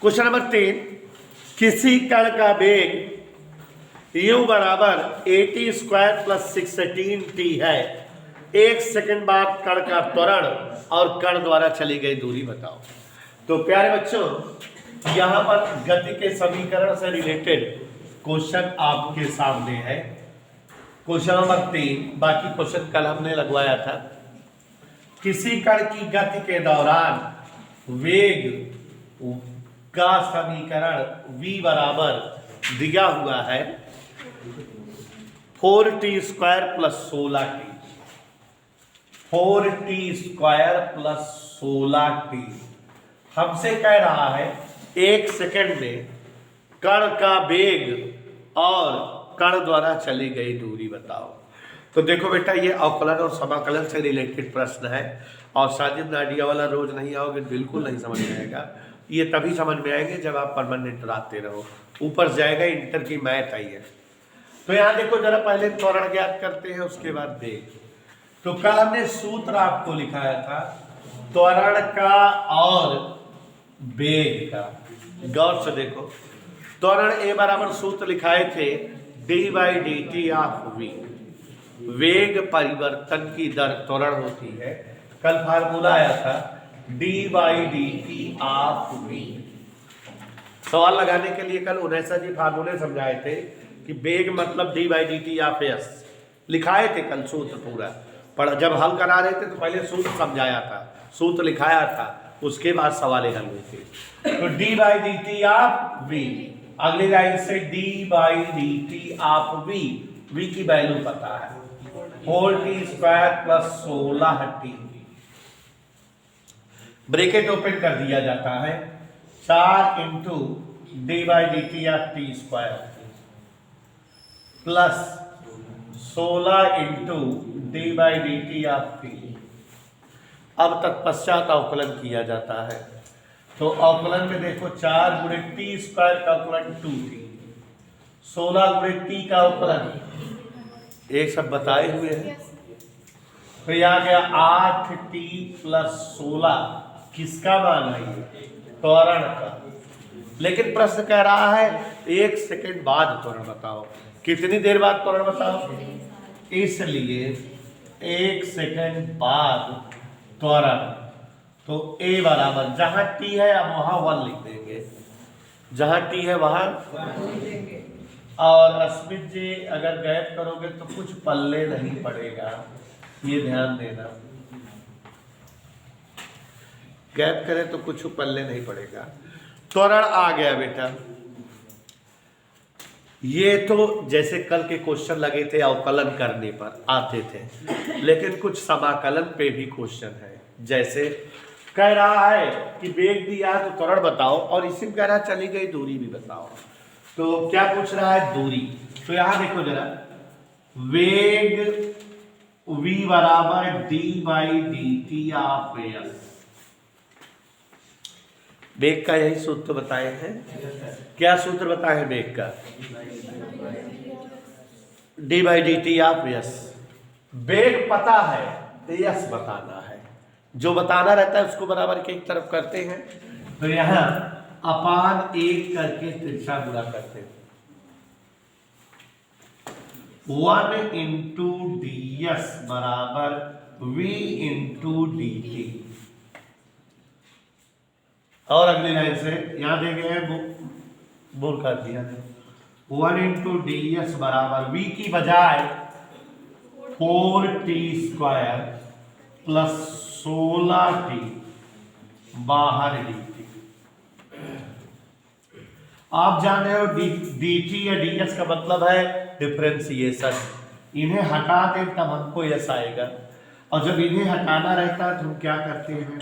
Question number 3, किसी कण का वेग u बराबर 80 स्क्वायर प्लस 16t है। 1 सेकंड बाद कण का त्वरण और कण द्वारा चली गई दूरी बताओ। तो प्यारे बच्चों, यहां पर गति के समीकरण से रिलेटेड क्वेश्चन आपके सामने है। क्वेश्चन नंबर 3, बाकी क्वेश्चन कल हमने लगवाया था। किसी कण की गति के दौरान वेग का समीकरण v बराबर दिया हुआ है 4t square plus 16t। 4t square plus 16t हमसे कह रहा है 1 सेकंड में कण का वेग और कण द्वारा चली गई दूरी बताओ। तो देखो बेटा, ये अवकलन और समाकलन से रिलेटेड प्रश्न है और साजिद नाडिया वाला रोज नहीं आओगे बिल्कुल नहीं समझ में आएगा। ये तभी समझ में आएंगे जब आप परमानेंट आते रहो। ऊपर जाएगा इंटर की मैथ आई है। तो यहाँ देखो जरा, पहले त्वरण ज्ञात करते हैं, उसके बाद वेग। तो कल हमने सूत्र आपको लिखाया था त्वरण का और वेग का। गौर से देखो, त्वरण ए बराबर सूत्र लिखाए थे d/dt ऑफ v। वेग परिवर्तन की दर त्वरण होती है। कल फार्मूला आया था d/dt ऑफ v। सवाल लगाने के लिए कल उनैसा जी फार्मूले समझाए थे कि वेग मतलब d/dt ऑफ s। लिखाए थे कल सूत्र पूरा, पर जब हल करा रहे थे तो पहले सूत्र समझाया था, सूत्र लिखाया था, उसके बाद सवाल हल हुए थे। तो d/dt ऑफ v, अगली लाइन से d/dt ऑफ v। v की वैल्यू पता है 4t square plus 16t। Bracket open कर दिया जाता है 4 into d/dt of t square plus 16 into d/dt of t। अब तत्पश्चात अवकलन किया जाता है। तो अवकलन में देखो 4 गुणे t स्क्वायर का अवकलन 2t, 16 गुणे t का अवकलन, एक सब बताए हुए हैं। तो यहाँ गया 8t प्लस 16, किसका मान है ये? त्वरण का। लेकिन प्रश्न कह रहा है 1 सेकंड बाद त्वरण बताओ। कितनी देर बाद त्वरण बताओ? इसलिए 1 सेकंड बाद त्वरण। तो a बराबर, जहां t है अब वहां 1 लिख देंगे, जहां t है वहां। और अस्मित जी अगर गैप करोगे तो कुछ पल्ले नहीं पड़ेगा, ये ध्यान देना। गैप करें तो कुछ पल्ले नहीं पड़ेगा। त्वरण आ गया बेटा। ये तो जैसे कल के क्वेश्चन लगे थे अवकलन करने पर आते थे, लेकिन कुछ समाकलन पे भी क्वेश्चन है। जैसे कह रहा है कि वेग दिया तो त्वरण बताओ, और इसी में कह रहा है चली गई दूरी भी बताओ। तो क्या पूछ रहा है? दूरी। तो यहां देखो जरा, वेग v बराबर d/dt ऑफ s। वेग का यही सूत्र बताए हैं। क्या सूत्र बताए हैं वेग का? d/dt of s। वेग पता है, s बताना है। जो बताना रहता है उसको बराबर के एक तरफ करते हैं। तो यहां अपान 1 करके तिरछा गुणा करते हैं। 1 इंटू ds बराबर v इंटू dt। और अगली लाइन से यहां देंगे बोल कर दिया 1 इंटू ds बराबर v की बजाय 4t स्क्वायर प्लस 16t बाहर dt। आप जान रहे हो dt या ds का मतलब है डिफरेंशिएशन। इन्हें हटा दें तब हमको यस आएगा, और जब इन्हें हटाना रहता है तो हम क्या करते हैं?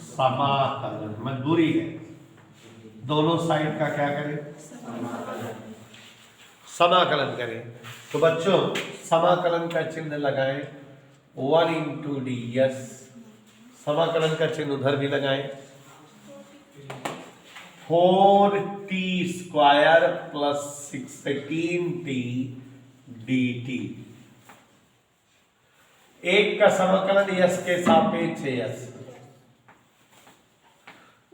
समाकलन। मजबूरी है, दोनों साइड का क्या करें? समाकलन करें। तो बच्चों समाकलन का चिन्ह लगाएं 1 इंटू ds। समाकलन का चिन्ह उधर भी लगाएं 4t square plus 16t dt। एक का समाकलन यस के सापेक्ष यस,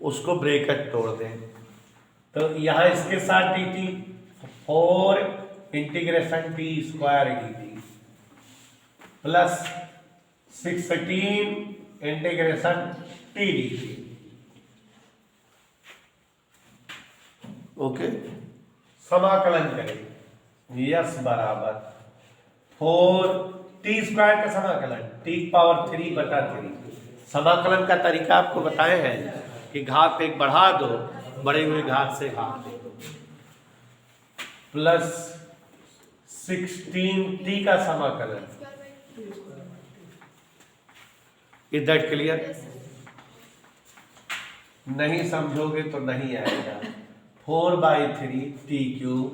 उसको ब्रैकेट तोड़ दें। तो यहाँ इसके साथ D T 4 integration T square D T plus 16 integration T D T. Okay, समाकलन करें। यस बराबर 4 टी स्क्वायर का समाकलन टी पावर 3/3। समाकलन का तरीका आपको बताए हैं कि घात एक बढ़ा दो, बढ़े हुए घात से घात प्लस 16 टी का समाकलन। Is that clear? नहीं समझोगे तो नहीं आएगा। 4/3 टी क्यूब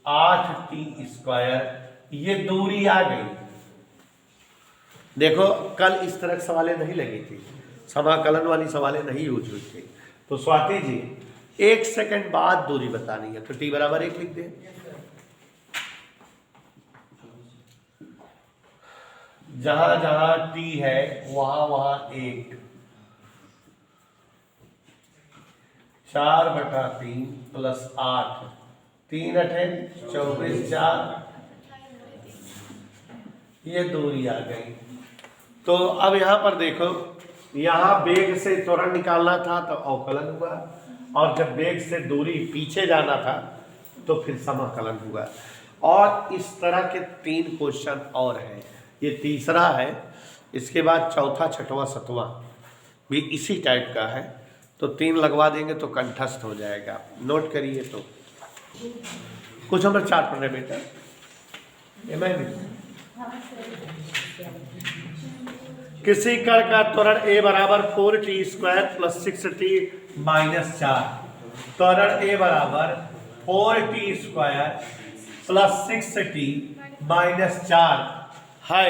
8 टी स्क्वायर, ये दूरी आ गई। देखो कल इस तरह की सवालें नहीं लगी थी, समाकलन वाली सवालें नहीं यूज हुई थी। तो स्वाति जी 1 सेकंड बाद दूरी बतानी है, तो टी बराबर 1 लिख दें। जहां जहां टी है वहां वहां 1। 4/3 प्लस 8, 3 8 24, 4, ये दूरी आ गई। तो अब यहां पर देखो, यहां वेग से त्वरण निकालना था तो अवकलन हुआ, और जब वेग से दूरी पीछे जाना था तो फिर समाकलन हुआ। और इस तरह के 3 क्वेश्चन और हैं, ये तीसरा है। इसके बाद चौथा, छठवां, सातवां भी इसी टाइप का है। तो 3 लगवा देंगे तो कंठस्थ हो जाएगा। नोट करिए। तो कुछ नंबर 4 पढ़ रहे बेटा, किसी कण का त्वरण a बराबर 4t square plus 6t minus 4। त्वरण a बराबर 4t square plus 6t minus 4 है।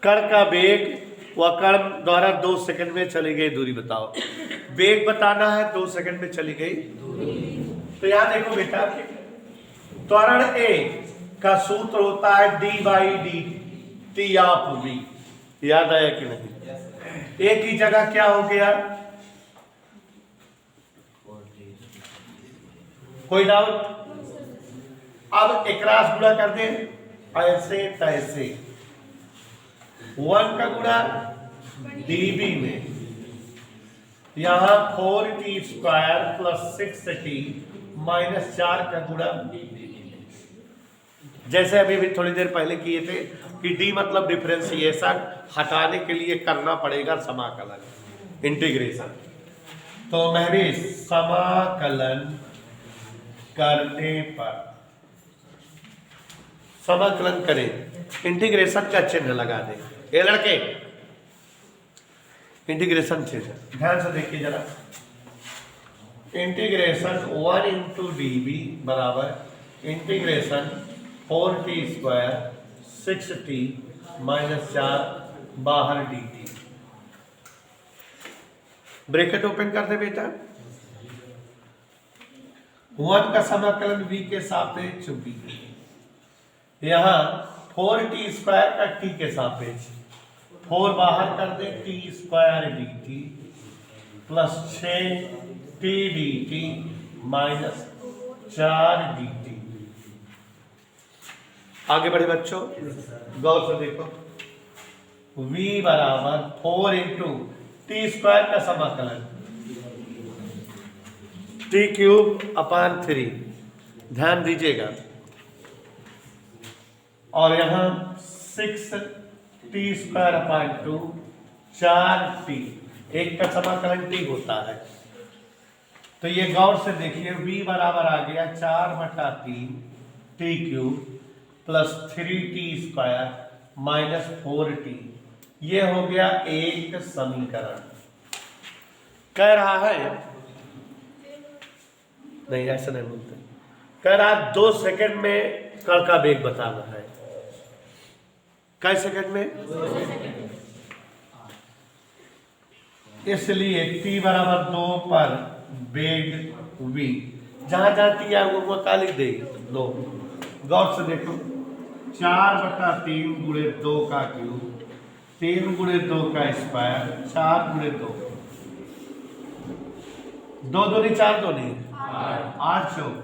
कण का वेग व कण द्वारा 2 सेकंड में चली गई दूरी बताओ। वेग बताना है, 2 सेकंड में चली गई दूरी। तो यहां देखो बेटा, त्वरण a का सूत्र होता है d/dt ऑफ v। याद आया कि नहीं? a की जगह क्या हो गया? कोई डाउट? अब एक रास गुणा कर दे, ऐसे तैसे 1 का गुणा dv में, यहां 4t square plus 6t minus 4 का गुणा, जैसे अभी भी थोड़ी देर पहले किए थे कि d मतलब डिफरेंशिएशन, हटाने के लिए करना पड़ेगा समाकलन, इंटीग्रेशन। तो मैं भी समाकलन करने पर, समाकलन करें, इंटीग्रेशन का चिन्ह लगा दें। ये लड़के इंटीग्रेशन चिन्ह ध्यान से देखिए जरा। इंटीग्रेशन 1 इंटू dv बराबर integration 4t square 6t minus 4 बाहर dt। ब्रैकेट ओपन कर दे बेटा। 1 का समाकलन v के सापेक्ष v, यहां 4t स्क्वायर का t के सापेक्ष, 4 बाहर कर दे t square dt plus 6t dt minus 4 dt। आगे बढ़े बच्चों, गौर से देखो। v बराबर 4 इंटू टी स्क्वायर का समाकलन t क्यूब अपान 3, ध्यान दीजिएगा। और यहां 6t स्क्वायर अपान 2, 4t, एक का समाकलन t होता है। तो ये गौर से देखिए, v बराबर आ गया 4/3 t cube plus 3t square minus 4t। ये हो गया एक समीकरण। कह रहा है, नहीं ऐसा नहीं बोलते, कह रहा 2 सेकंड में कण का वेग बताना है। कै सेकंड में? इसलिए t बराबर 2 पर वेग v, जहां जहां t है वो का लिख देगी 2। गौर से देखो, 4/3 गुणे 2 का क्यूब, 3 गुणे 2 का स्क्वायर, 4 गुणे 2, दो दूनी चार दूनी 8 चौक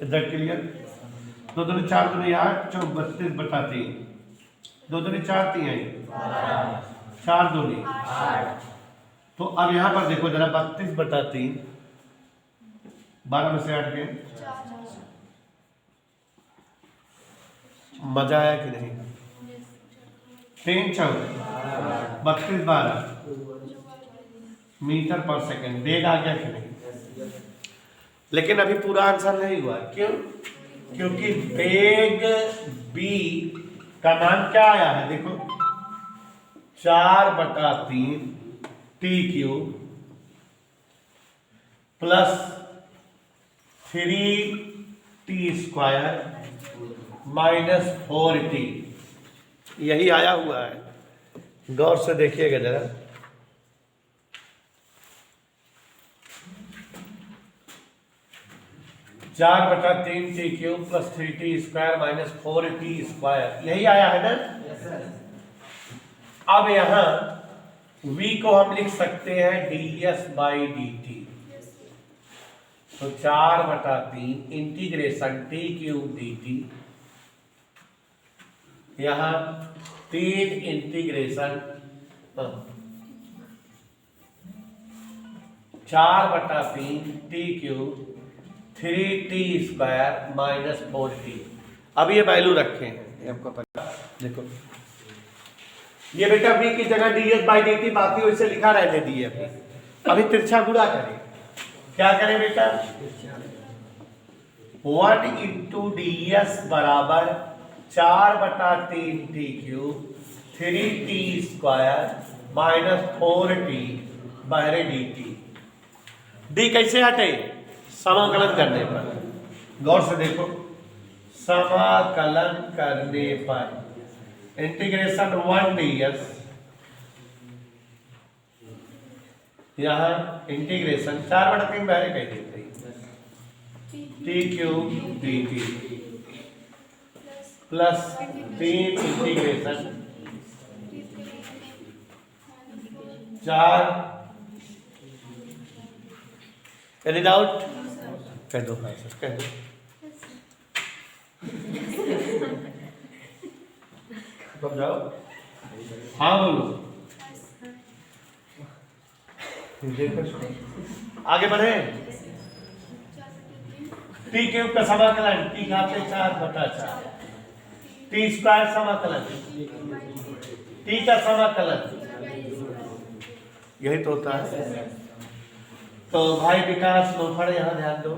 इधर क्लियर। दो दूनी चार दूनी 8 चौक 32/3। दो दूनी 4 तिहाई 4 दूनी 8। तो अब यहां पर देखो जरा 32/3 12 में से 8 गए। मजा आया कि नहीं? 3 चौक 32/12 मीटर पर सेकंड। बेग आ गया कि नहीं? लेकिन अभी पूरा आंसर नहीं हुआ। क्यों? क्योंकि बेग बी का मान क्या आया है देखो 4/3 t³ plus 3t² minus 4t। यही आया हुआ है, गौर से देखिएगा जरा। चार बटा 3t³ plus 3t² minus 4t², यही आया है ना। अब यहां v को हम लिख सकते हैं ds/dt। तो 4/3 इंटीग्रेशन t³ dt, यहां 3 integration 4/3 t³ 3t² minus 4t। अब ये वैल्यू रखे हैं आपको पता। देखो ये बेटा v की जगह ds/dt बाकी वैसे लिखा रहने दिए। अभी तिरछा गुणा करें। क्या करें बेटा? 1 × ds बराबर 4/3 t³ 3t² माइनस 4t बहरे dt। डी कैसे हटे? समाकलन करने पर। गौर से देखो, समाकलन करने पर इंटीग्रेशन 1 ds, यहां इंटीग्रेशन 4/3 बहरे कह देते हैं t³ dt plus 3 integration 4। Any doubt? कह दो भाई सर, कह दो। जाओ हाँ बोलो। आगे बढ़े। t³ का समाकलन t घाते 4/4 t² समाकलन t का समाकलन यही तो होता है। तो भाई विकास लोफड़ यहाँ ध्यान दो।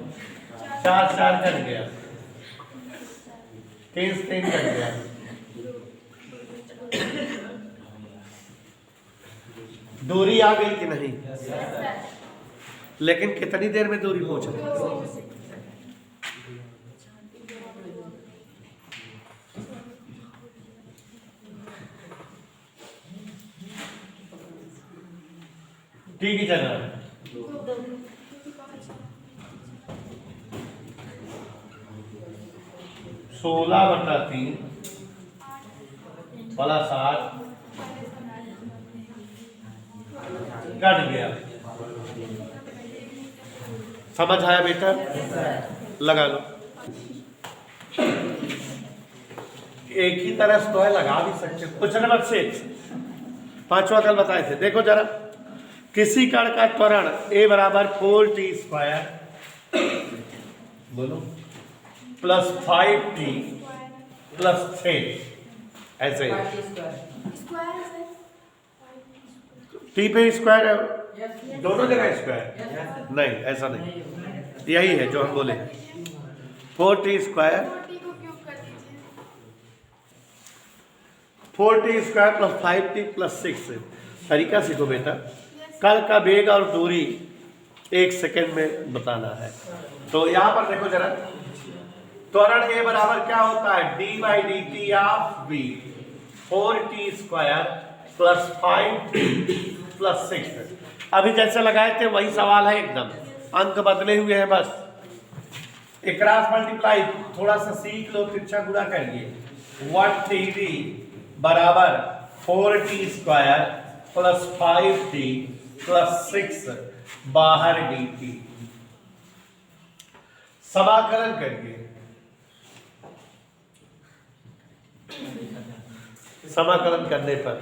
4 कट गया, 3 कट गया। दूरी आ गई कि नहीं? लेकिन कितनी देर में दूरी पहुंच रही? ठीक ही चल रहा है। 16/3 प्लस 8 कट गया। समझ आया बेटा? लगा लो। एक ही तरह से तो है, लगा भी सकते। क्वेश्चन नंबर 6 5वां कल बताए थे। देखो जरा, किसी कण का त्वरण a बराबर 4t² बोलो प्लस 5t प्लस 3 ऐसे t पे स्क्वायर है, दोनों जगह स्क्वायर नहीं, ऐसा नहीं, यही है जो हम बोले 4t² 4t² plus 5t plus 6। तरीका सीखो बेटा। कण का वेग और दूरी 1 सेकेंड में बताना है। तो यहां पर देखो जरा, त्वरण a बराबर क्या होता है? d/dt of v 4t² plus 5t plus 6। अभी जैसे लगाए थे वही सवाल है एकदम, अंक बदले हुए हैं बस। एक क्रॉस मल्टीप्लाई थोड़ा सा सीख लो, तिरछा गुणा करिए। 1 3d बराबर 4t² प्लस 5t प्लस 6 बाहर dt। समाकलन करिए। समाकलन करने पर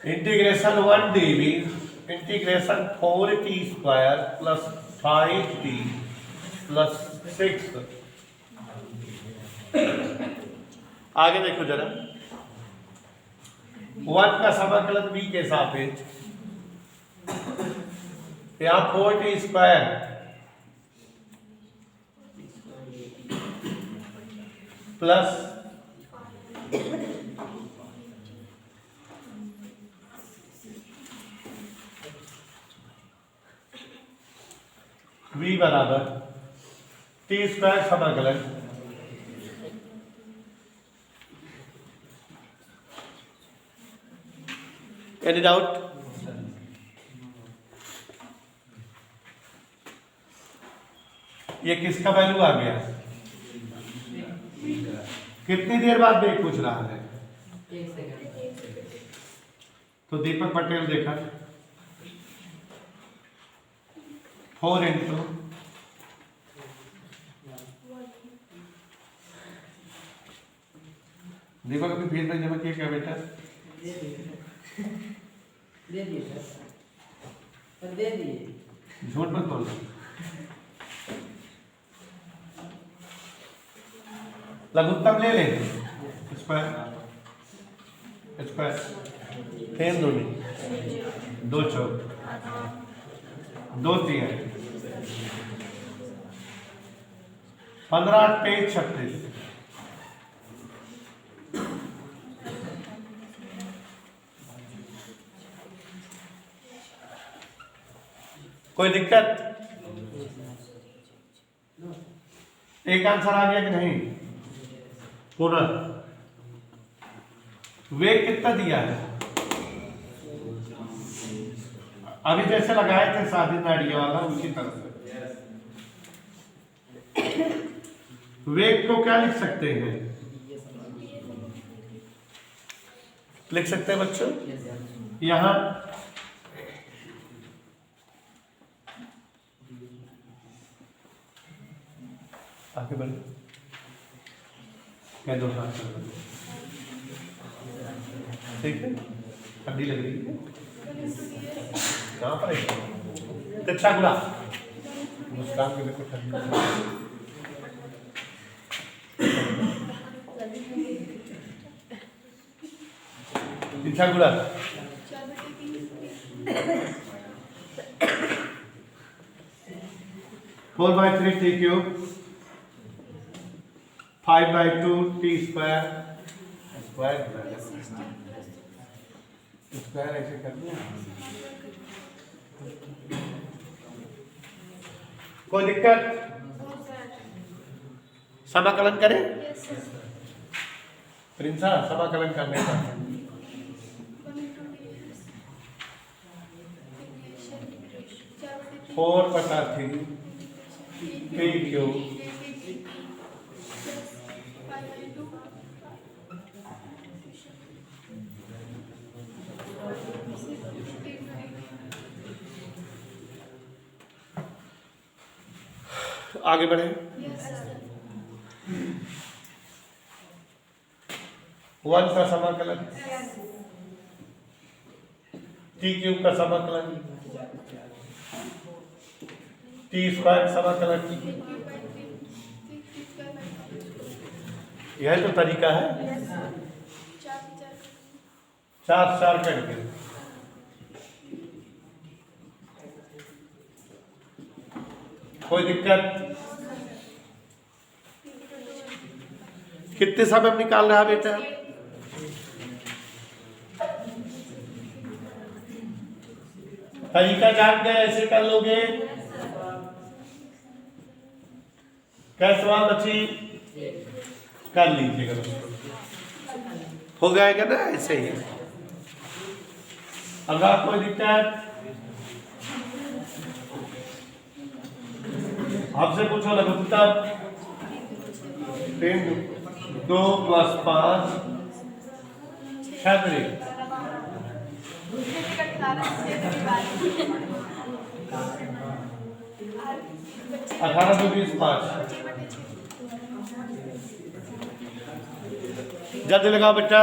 integration 1 dv integration 4t² plus 5t plus 6। आगे देखो जरा, 1 का समाकलन v के सापेक्ष, यहां 4t² प्लस v बराबर t² समाकलन एनी डाउट? ये किसका वैल्यू आ गया? कितनी देर बाद देख पूछ रहा है? तो दीपक पटेल देखा 4 इंटू दीपक अपनी फीस में जमा किया क्या बेटा? दे दिए सर, दे दिए। झूठ मत बोल। लघुत्तम ले ले, स्क्वायर तीन दूनी 2 चौक 2 3 15 23 36। कोई दिक्कत? एक आंसर आ गया कि नहीं? पुनः वेग कितना दिया है? अभी जैसे लगाए थे साधी नाड़िया वाला उसी तरह से। वेग को क्या लिख सकते हैं? लिख सकते हैं बच्चों, यहां आगे बढ़े, क्या दो हाथ कर, ठीक है? ठंडी लग रही है कहाँ पर है? अच्छा गुला मुस्कान के देखो ठंडी अच्छा गुला 4/3 t cube 5/2 t स्क्वायर ऐसे कर दिया। कोई दिक्कत? समाकलन करें प्रिंसा, समाकलन करने का 4/3 t क्यूब आगे बढ़े। 1 का समाकलन, टी क्यूब का समाकलन, टी स्क्वायर समाकलन। यह तो तरीका है, 4 करके। कोई दिक्कत? कितने समय में निकाल रहा है बेटा? तरीका जान गए, ऐसे कर लोगे। क्या सवाल बची? कर लीजिएगा, हो जाएगा ना ऐसे ही। अगर कोई दिक्कत आपसे पूछो, लघुत्तम 3 2 + 5 6 18 2 20 5 जल्दी लगाओ बेटा।